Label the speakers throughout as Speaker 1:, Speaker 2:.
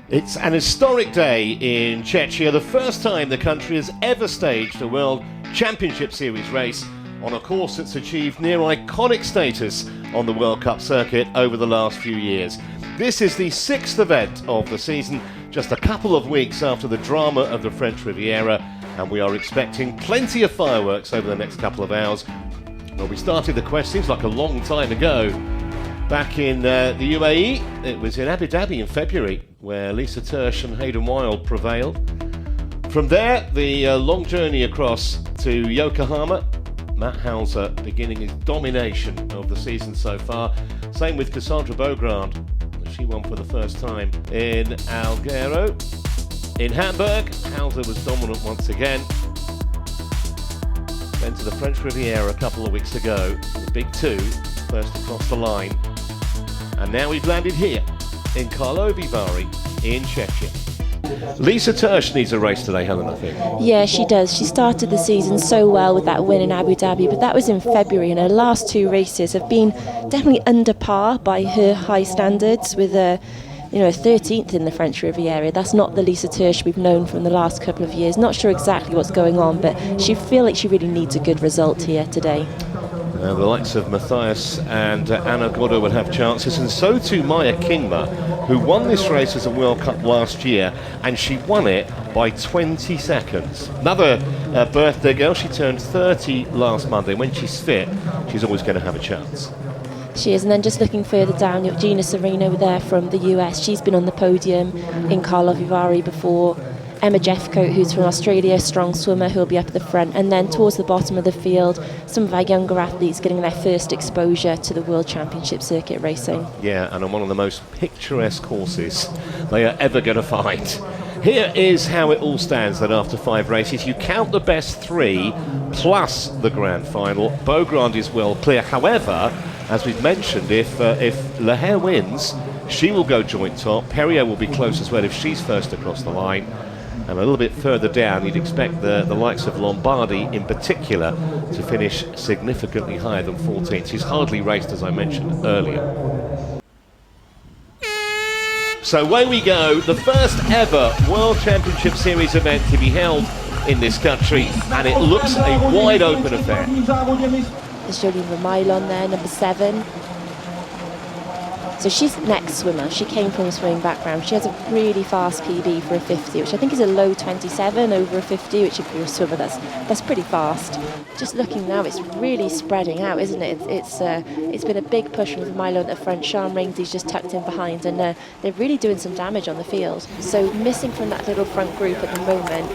Speaker 1: It's an historic day in Czechia, the first time the country has ever staged a World Championship Series race on a course that's achieved near iconic status on the World Cup circuit over the last few years. This is the sixth event of the season, just a couple of weeks after the drama of the French Riviera, and we are expecting plenty of fireworks over the next couple of hours. Well, we started the quest, seems like a long time ago, back in the UAE. It was in Abu Dhabi in February, where Lisa Tertsch and Hayden Wilde prevailed. From there, the long journey across to Yokohama. Matt Hauser beginning his domination of the season so far. Same with Cassandre Beaugrand. She won for the first time in Alghero. In Hamburg, Hauser was dominant once again. Then to the French Riviera a couple of weeks ago. The big two, first across the line. And now we've landed here in Karlovy Vary in Czechia. Lisa Tertsch needs a race today, Helen, I think.
Speaker 2: Yeah, she does. She started the season so well with that win in Abu Dhabi, but that was in February, and her last two races have been definitely under par by her high standards, with a 13th in the French Riviera. That's not the Lisa Tertsch we've known from the last couple of years. Not sure exactly what's going on, but she feels like she really needs a good result here today.
Speaker 1: The likes of Matthias and Anna Goddo will have chances, and so too Maya Kingma, who won this race as a World Cup last year, and she won it by 20 seconds. Another birthday girl, she turned 30 last Monday. When she's fit, she's always going to have a chance.
Speaker 2: She is, and then just looking further down, you've Gina Serino there from the US. She's been on the podium in Karlovy Vary before. Emma Jeffcoat, who's from Australia, strong swimmer, who'll be up at the front. And then towards the bottom of the field, some of our younger athletes getting their first exposure to the World Championship circuit racing.
Speaker 1: Yeah, and on one of the most picturesque courses they are ever going to find. Here is how it all stands then after 5 races. You count the best 3 plus the grand final. Beaugrand is well clear. However, as we've mentioned, if Leher wins, she will go joint top. Perrier will be close as well if she's first across the line. And a little bit further down, you'd expect the likes of Lombardi in particular to finish significantly higher than 14th. She's hardly raced, as I mentioned earlier. So away we go, the first ever World Championship Series event to be held in this country, and it looks a wide open affair.
Speaker 2: There's Jolene Vermailon there, number 7. So she's next swimmer. She came from a swimming background. She has a really fast PB for a 50, which I think is a low 27 over a 50, which if you're a swimmer, that's pretty fast. Just looking now, it's really spreading out, isn't it? It's been a big push from Vermailon at the front. Sean Rainsley's just tucked in behind, and they're really doing some damage on the field. So missing from that little front group at the moment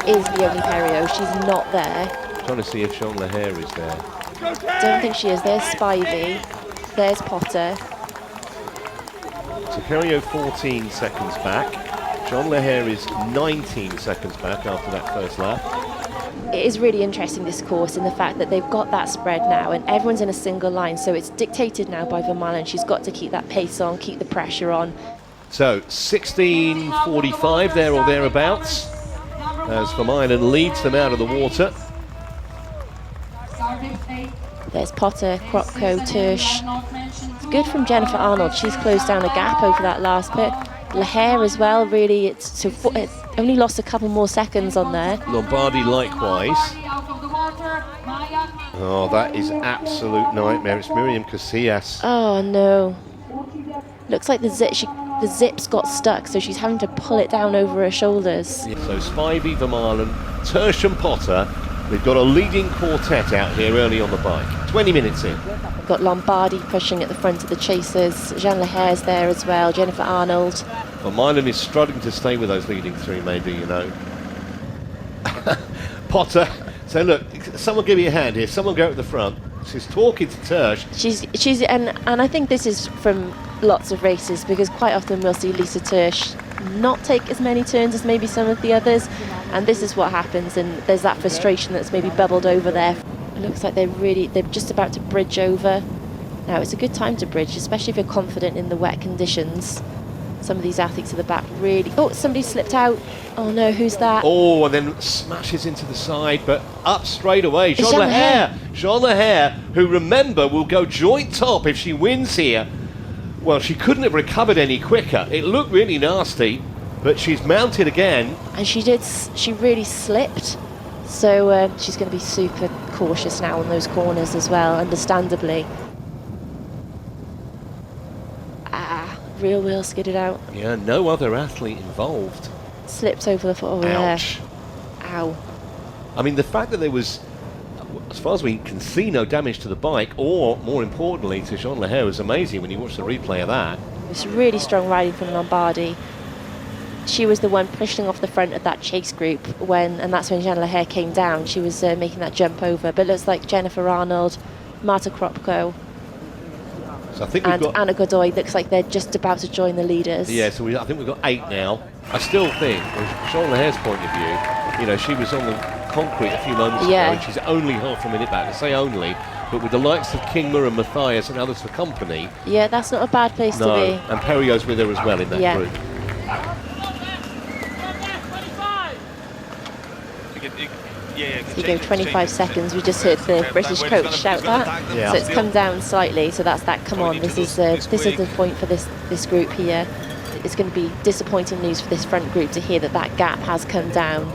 Speaker 2: is Leonie Perriot. She's not there.
Speaker 1: Trying to see if Jean Leher is there.
Speaker 2: Don't think she is. There's Spivey. There's Potter.
Speaker 1: So Perriot 14 seconds back. Jean Leher is 19 seconds back after that first lap.
Speaker 2: It is really interesting, this course, in the fact that they've got that spread now and everyone's in a single line, so it's dictated now by Vermailon. She's got to keep that pace on, keep the pressure on. So
Speaker 1: 16:45 there or thereabouts as Vermailon leads them out of the water.
Speaker 2: There's Potter, Kropko, Tertsch. It's good from Jennifer Arnold. She's closed down a gap over that last bit. Leher as well, really, it's only lost a couple more seconds on there.
Speaker 1: Lombardi likewise. Oh, that is absolute nightmare. It's Miriam Casillas.
Speaker 2: Oh no. Looks like the zip's got stuck, so she's having to pull it down over her shoulders.
Speaker 1: Yeah, so Spivey, Vermailon, Tertsch and Potter. They've got a leading quartet out here early on the bike. 20 minutes in.
Speaker 2: We've got Lombardi pushing at the front of the chasers. Jean Leher's there as well, Jennifer Arnold.
Speaker 1: Vermailon is struggling to stay with those leading 3, maybe, Potter. So look, someone give me a hand here. Someone go at the front. She's talking to Tertsch.
Speaker 2: And I think this is from lots of races, because quite often we'll see Lisa Tertsch not take as many turns as maybe some of the others, and this is what happens, and there's that frustration that's maybe bubbled over there. It looks like they're just about to bridge over. Now it's a good time to bridge, especially if you're confident in the wet conditions. Some of these athletes at the back really... Oh, somebody slipped out. Oh no, who's that?
Speaker 1: Oh, and then smashes into the side, but up straight away. Jean Leher. Jean Leher, who, remember, will go joint top if she wins here. Well, she couldn't have recovered any quicker. It looked really nasty. But she's mounted again.
Speaker 2: And she really slipped. So she's going to be super cautious now on those corners as well, understandably. Real wheel skidded out.
Speaker 1: Yeah, no other athlete involved.
Speaker 2: Slipped over the foot. Oh,
Speaker 1: ouch.
Speaker 2: Yeah. Ow.
Speaker 1: I mean, the fact that there was, as far as we can see, no damage to the bike, or more importantly to Jean Leher, was amazing when you watch the replay of that.
Speaker 2: It's really strong riding from Lombardi. She was the one pushing off the front of that chase group and that's when Jean Leher came down. She was making that jump over. But it looks like Jennifer Arnold, Marta Kropko,
Speaker 1: so I think
Speaker 2: and Anna Godoy looks like they're just about to join the leaders.
Speaker 1: Yeah, so I think we've got 8 now. I still think, from Jean Leher's point of view, you know, she was on the concrete a few moments ago, and she's only half a minute back. I say only, but with the likes of Kingma and Matthias and others for company.
Speaker 2: Yeah, that's not a bad place to be.
Speaker 1: And Perriot's with her as well in that group.
Speaker 2: So you go 25 seconds. We just heard the British coach shout that. Yeah. So it's come down slightly. So that's that. Come on, this is the point for this group here. It's going to be disappointing news for this front group to hear that gap has come down.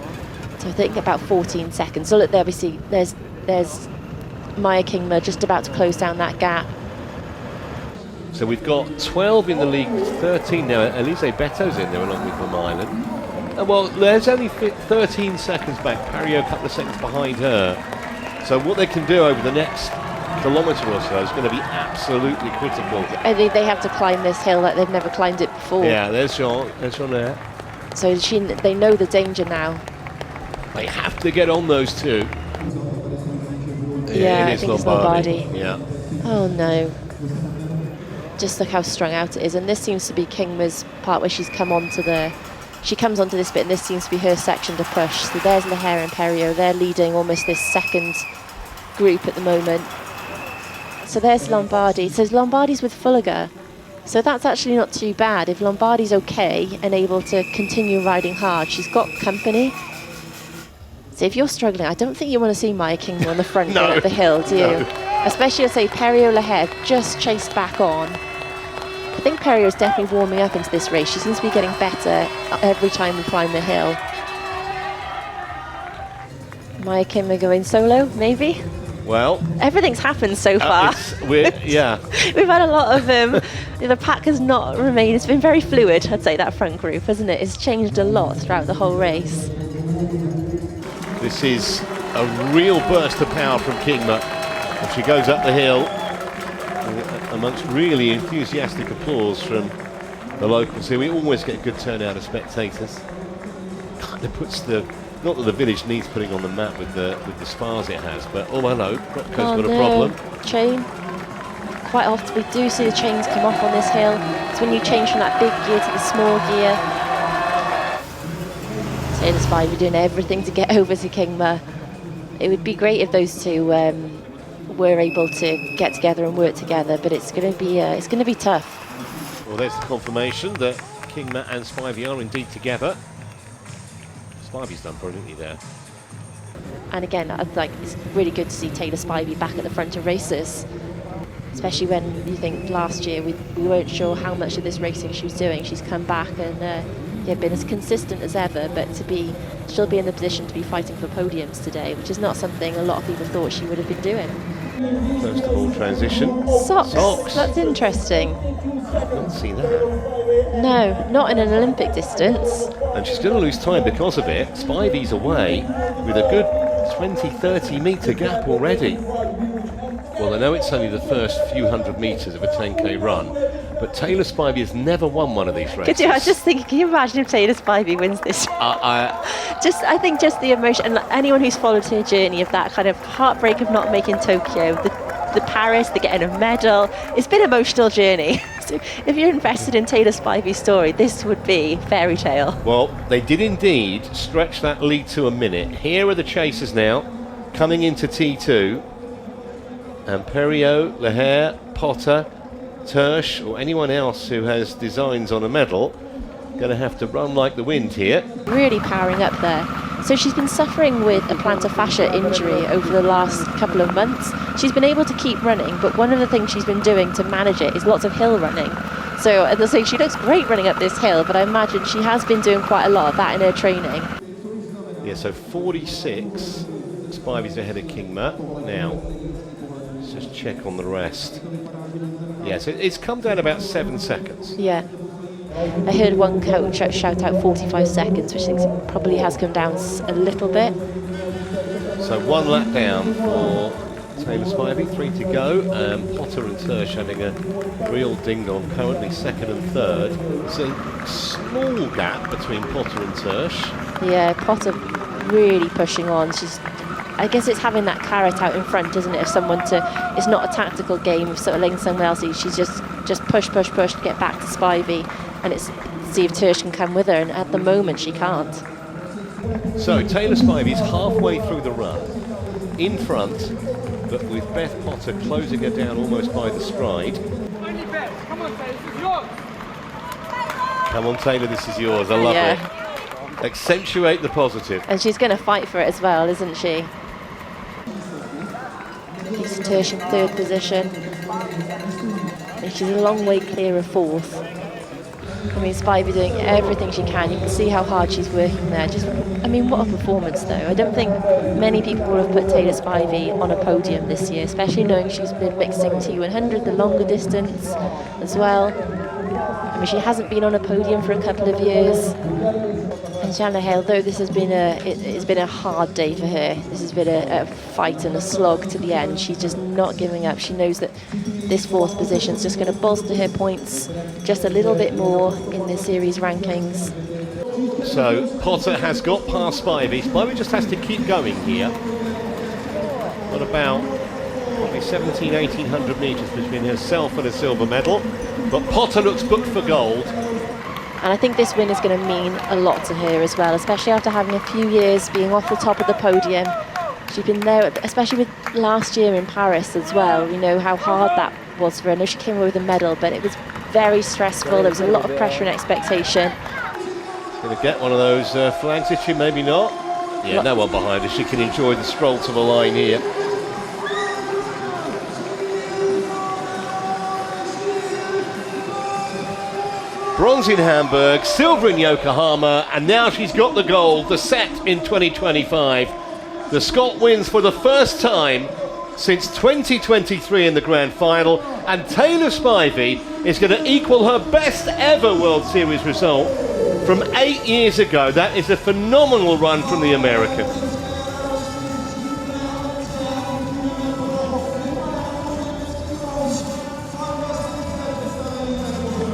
Speaker 2: So I think about 14 seconds. So look, there obviously there's Maya Kingma just about to close down that gap.
Speaker 1: So we've got 12 in the league, 13 now. Elise Beto's in there along with Vermeulen. Well, there's only 13 seconds back. Perriot a couple of seconds behind her. So what they can do over the next kilometre or so is going to be absolutely critical.
Speaker 2: They have to climb this hill like they've never climbed it before.
Speaker 1: Yeah, there's Jean there.
Speaker 2: So they know the danger now.
Speaker 1: They have to get on those two.
Speaker 2: Yeah, I think it's Lombardi.
Speaker 1: Yeah.
Speaker 2: Oh no. Just look how strung out it is. And this seems to be Kingma's part where she comes onto this bit, and this seems to be her section to push. So there's Leher and Perriot. They're leading almost this second group at the moment. So there's Lombardi. So Lombardi's with Fulliger. So that's actually not too bad. If Lombardi's okay and able to continue riding hard, she's got company. So if you're struggling, I don't think you want to see Maya Kingma on the front
Speaker 1: no,
Speaker 2: of the hill, do you?
Speaker 1: No.
Speaker 2: Especially, I'd say, Perriot Leher just chased back on. I think Perriot's definitely warming up into this race. She seems to be getting better every time we climb the hill. Maya Kingma going solo, maybe?
Speaker 1: Well,
Speaker 2: everything's happened so far.
Speaker 1: Yeah.
Speaker 2: We've had a lot of the pack has not remained. It's been very fluid, I'd say, that front group, hasn't it? It's changed a lot throughout the whole race.
Speaker 1: This is a real burst of power from Kingma. And she goes up the hill amongst really enthusiastic applause from the locals here. We always get a good turnout of spectators. Kind of puts not that the village needs putting on the map with the spars it has, but oh hello, Kropko's got a problem.
Speaker 2: Chain. Quite often we do see the chains come off on this hill. It's when you change from that big gear to the small gear. Taylor Spivey doing everything to get over to Kingma. It would be great if those two were able to get together and work together, but it's going to be tough.
Speaker 1: Well, there's the confirmation that Kingma and Spivey are indeed together. Spivey's done brilliantly there.
Speaker 2: And again, it's really good to see Taylor Spivey back at the front of races, especially when you think last year we weren't sure how much of this racing she was doing. She's come back and been as consistent as ever, but she'll be in the position to be fighting for podiums today, which is not something a lot of people thought she would have been doing.
Speaker 1: First of all, transition.
Speaker 2: Socks. That's interesting.
Speaker 1: I didn't see that.
Speaker 2: No, not in an Olympic distance.
Speaker 1: And she's going to lose time because of it. Spivey's away with a good 20-30 metre gap already. Well, I know it's only the first few hundred metres of a 10k run, but Taylor Spivey has never won one of these races.
Speaker 2: I was just thinking, can you imagine if Taylor Spivey wins this? I think just the emotion, and anyone who's followed her journey of that kind of heartbreak of not making Tokyo, the Paris, the getting a medal, it's been an emotional journey. So if you're invested in Taylor Spivey's story, this would be fairy tale.
Speaker 1: Well, they did indeed stretch that lead to a minute. Here are the chasers now, coming into T2. And Perriot, Leher, Potter, Tertsch, or anyone else who has designs on a medal, going to have to run like the wind here.
Speaker 2: Really powering up there. So she's been suffering with a plantar fascia injury over the last couple of months. She's been able to keep running, but one of the things she's been doing to manage it is lots of hill running. So as I say, she looks great running up this hill, but I imagine she has been doing quite a lot of that in her training.
Speaker 1: Yeah, so 46. Spivey's ahead of Kingma. Now, let's just check on the rest. Yeah, so it's come down about 7 seconds.
Speaker 2: Yeah. I heard one coach shout out 45 seconds, which I think probably has come down a little bit.
Speaker 1: So 1 lap down for Taylor Spivey, 3 to go. Potter and Tertsch having a real ding-dong, currently second and third. It's a small gap between Potter and Tertsch.
Speaker 2: Yeah, Potter really pushing on. I guess it's having that carrot out in front, isn't it? If someone it's not a tactical game of sort of letting someone else. She's just push to get back to Spivey, and it's see if Tertsch can come with her. And at the moment, she can't.
Speaker 1: So Taylor Spivey's halfway through the run, in front, but with Beth Potter closing her down almost by the stride.
Speaker 3: Come on, Taylor, this is yours.
Speaker 1: Come on, Taylor, this is yours. I love it. Accentuate the positive.
Speaker 2: And she's going to fight for it as well, isn't she? Lisa Tertsch in third position. And she's a long way clear of fourth. I mean, Spivey doing everything she can. You can see how hard she's working there. What a performance, though. I don't think many people would have put Taylor Spivey on a podium this year, especially knowing she's been mixing T100, the longer distance as well. I mean, she hasn't been on a podium for a couple of years. And Shanna Hale, though this has been it's been a hard day for her. This has been a fight and a slog to the end. She's just not giving up. She knows that this fourth position is just going to bolster her points just a little bit more in the series rankings.
Speaker 1: So Potter has got past Spivey. Spivey just has to keep going here. Got about probably 1,800 metres between herself and a silver medal. But Potter looks booked for gold.
Speaker 2: And I think this win is going to mean a lot to her as well, especially after having a few years being off the top of the podium. She's been there, especially with last year in Paris as well. We know how hard that was for her. I know she came away with a medal, but it was very stressful. There was a lot of pressure and expectation.
Speaker 1: Going to get one of those flags, is she? Maybe not. Yeah, no one behind her. She can enjoy the stroll to the line here. Bronze in Hamburg, silver in Yokohama, and now she's got the gold, the set in 2025. The Scot wins for the first time since 2023 in the grand final, and Taylor Spivey is going to equal her best ever World Series result from 8 years ago. That is a phenomenal run from the American.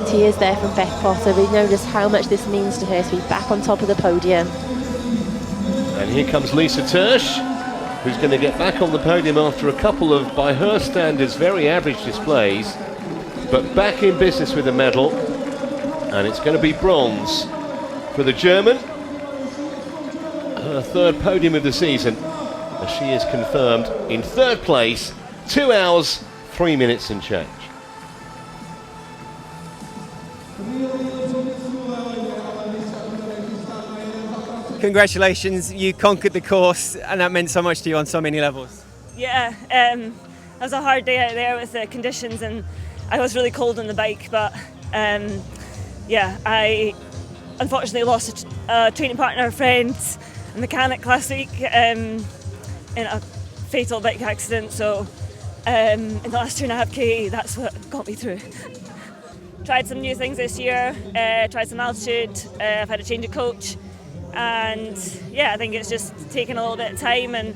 Speaker 2: Tears there from Beth Potter. We know just how much this means to her to be back on top of the podium.
Speaker 1: And here comes Lisa Tertsch, who's going to get back on the podium after a couple of, by her standards, very average displays, but back in business with a medal. And it's going to be bronze for the German. Her third podium of the season, as she is confirmed in third place, 2 hours, 3 minutes and change.
Speaker 4: Congratulations, you conquered the course, and that meant so much to you on so many levels.
Speaker 5: Yeah, it was a hard day out there with the conditions, and I was really cold on the bike, but I unfortunately lost a training partner, a friend, a mechanic last week in a fatal bike accident, so in the last 2.5k, that's what got me through. Tried some new things this year, tried some altitude, I've had a change of coach. And I think it's just taken a little bit of time, and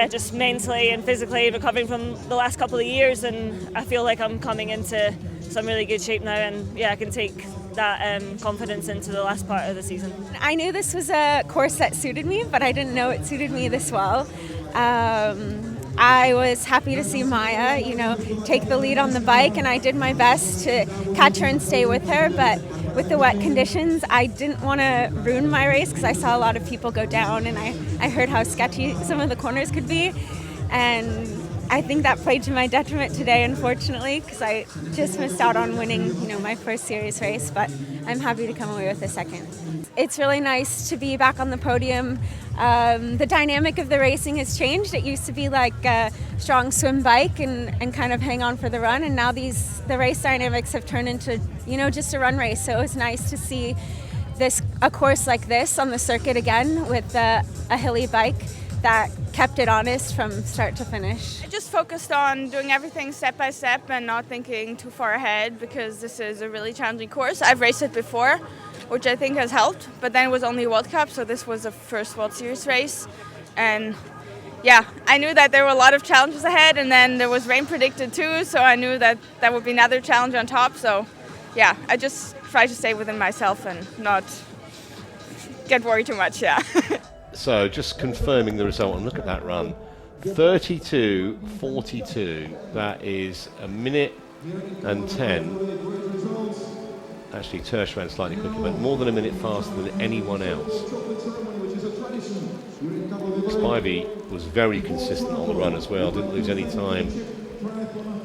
Speaker 5: just mentally and physically recovering from the last couple of years, and I feel like I'm coming into some really good shape now, and I can take that confidence into the last part of the season.
Speaker 6: I knew this was a course that suited me, but I didn't know it suited me this well. I was happy to see Maya, take the lead on the bike, and I did my best to catch her and stay with her, but with the wet conditions, I didn't want to ruin my race because I saw a lot of people go down, and I heard how sketchy some of the corners could be, and I think that played to my detriment today, unfortunately, because I just missed out on winning, my first series race, but I'm happy to come away with a second. It's really nice to be back on the podium. The dynamic of the racing has changed. It used to be like a strong swim bike and kind of hang on for the run, and now the race dynamics have turned into, just a run race. So it was nice to see a course like this on the circuit again with a hilly bike that kept it honest from start to finish.
Speaker 7: I just focused on doing everything step by step and not thinking too far ahead, because this is a really challenging course. I've raced it before, which I think has helped, but then it was only a World Cup, so this was the first World Series race. And yeah, I knew that there were a lot of challenges ahead, and then there was rain predicted too, so I knew that that would be another challenge on top. So yeah, I just try to stay within myself and not get worried too much, yeah.
Speaker 1: So just confirming the result, and look at that run. 32.42, that is a minute and 10. Actually, Tertsch ran slightly quicker, but more than a minute faster than anyone else. Spivey was very consistent on the run as well, didn't lose any time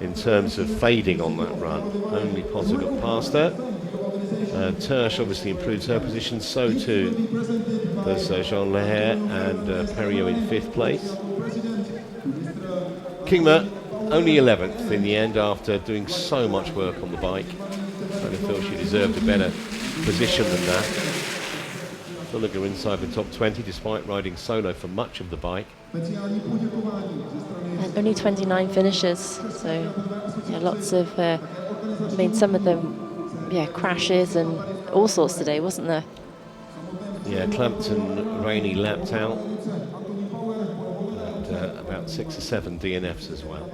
Speaker 1: in terms of fading on that run. Only Potter got past her. Tertsch obviously improves her position, so too does Jean Leher and Perriot in 5th place. Kingma only 11th in the end after doing so much work on the bike. I feel she deserved a better position than that. Fulliger inside the top 20 despite riding solo for much of the bike.
Speaker 2: And only 29 finishes, so yeah, lots of, some of them, crashes and all sorts today, wasn't there?
Speaker 1: Yeah, Clampton, Rainey lapped out, and about 6 or 7 DNFs as well.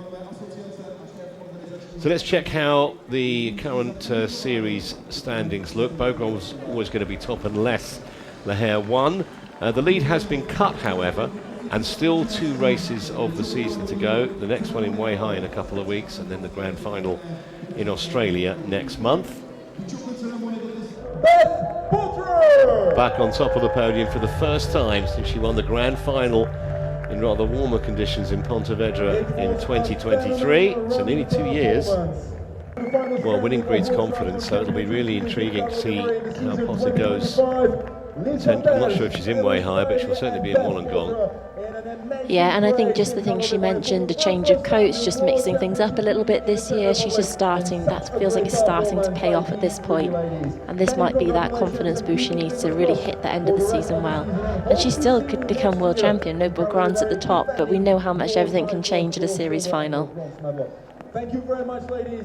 Speaker 1: So let's check how the current series standings look. Beaugrand was always going to be top unless Leher won. The lead has been cut, however, and still 2 races of the season to go. The next one in Weihai in a couple of weeks, and then the grand final in Australia next month. Back on top of the podium for the first time since she won the grand final in rather warmer conditions in Pontevedra in 2023, so nearly 2 years. Well, winning breeds confidence, so it'll be really intriguing to see how Potter goes. I'm not sure if she's in Weihai, but she'll certainly be in Wollongong.
Speaker 2: Yeah, and I think just the thing she mentioned, a change of coach, just mixing things up a little bit this year. She's just starting, that feels like it's starting to pay off at this point. And this might be that confidence boost she needs to really hit the end of the season well. And she still could become world champion. No Beaugrand's at the top, but we know how much everything can change at a series final.
Speaker 8: Thank you very much, ladies.